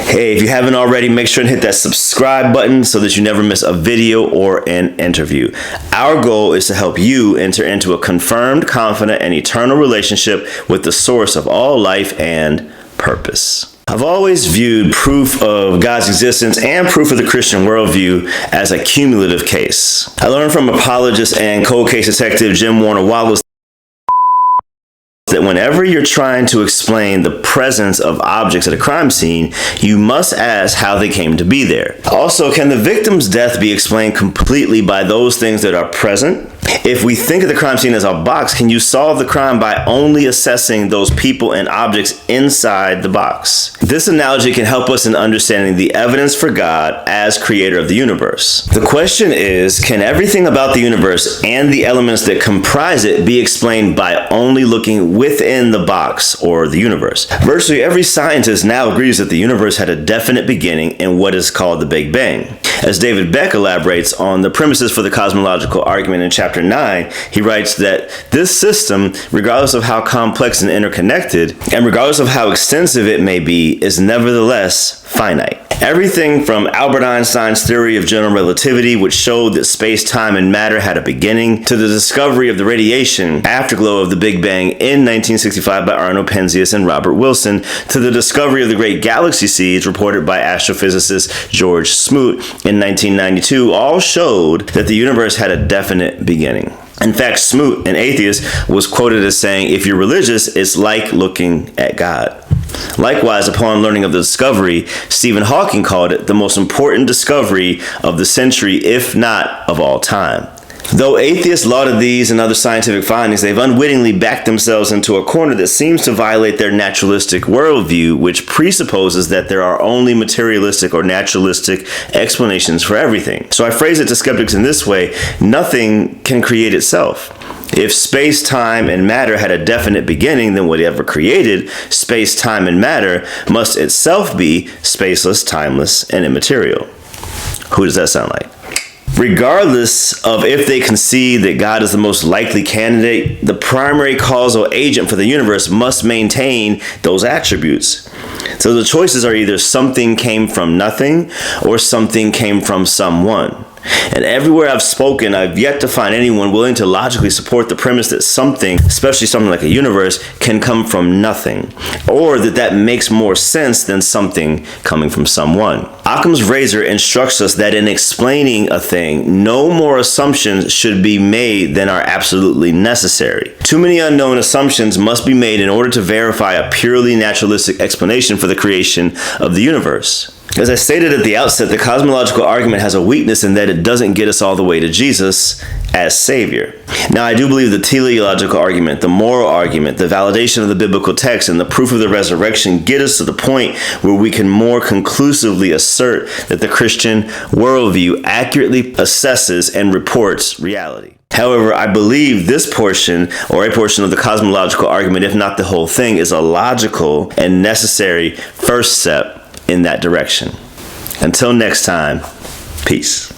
Hey, if you haven't already, make sure and hit that subscribe button so that you never miss a video or an interview. Our goal is to help you enter into a confirmed, confident, and eternal relationship with the source of all life and purpose. I've always viewed proof of God's existence and proof of the Christian worldview as a cumulative case. I learned from apologist and cold case detective Jim Warner Wallace that whenever you're trying to explain the presence of objects at a crime scene, you must ask how they came to be there. Also, can the victim's death be explained completely by those things that are present? If we think of the crime scene as a box, can you solve the crime by only assessing those people and objects inside the box? This analogy can help us in understanding the evidence for God as creator of the universe. The question is, can everything about the universe and the elements that comprise it be explained by only looking within the box or the universe? Virtually every scientist now agrees that the universe had a definite beginning in what is called the Big Bang. As David Beck elaborates on the premises for the cosmological argument in chapter 9, he writes that this system, regardless of how complex and interconnected, and regardless of how extensive it may be, is nevertheless finite. Everything from Albert Einstein's theory of general relativity, which showed that space, time, and matter had a beginning, to the discovery of the radiation afterglow of the Big Bang in 1965 by Arnold Penzias and Robert Wilson, to the discovery of the great galaxy seeds reported by astrophysicist George Smoot in 1992, all showed that the universe had a definite beginning. In fact, Smoot, an atheist, was quoted as saying, "If you're religious, it's like looking at God." Likewise, upon learning of the discovery, Stephen Hawking called it the most important discovery of the century, if not of all time. Though atheists lauded these and other scientific findings, they've unwittingly backed themselves into a corner that seems to violate their naturalistic worldview, which presupposes that there are only materialistic or naturalistic explanations for everything. So I phrase it to skeptics in this way: nothing can create itself. If space, time, and matter had a definite beginning, then whatever created space, time, and matter must itself be spaceless, timeless, and immaterial. Who does that sound like? Regardless of if they concede that God is the most likely candidate, the primary causal agent for the universe must maintain those attributes. So the choices are either something came from nothing or something came from someone. And everywhere I've spoken, I've yet to find anyone willing to logically support the premise that something, especially something like a universe, can come from nothing, or that makes more sense than something coming from someone. Occam's razor instructs us that in explaining a thing, no more assumptions should be made than are absolutely necessary. Too many unknown assumptions must be made in order to verify a purely naturalistic explanation for the creation of the universe. As I stated at the outset, the cosmological argument has a weakness in that it doesn't get us all the way to Jesus as Savior. Now, I do believe the teleological argument, the moral argument, the validation of the biblical text, and the proof of the resurrection get us to the point where we can more conclusively assert that the Christian worldview accurately assesses and reports reality. However, I believe this portion, or a portion of the cosmological argument, if not the whole thing, is a logical and necessary first step in that direction. Until next time, peace.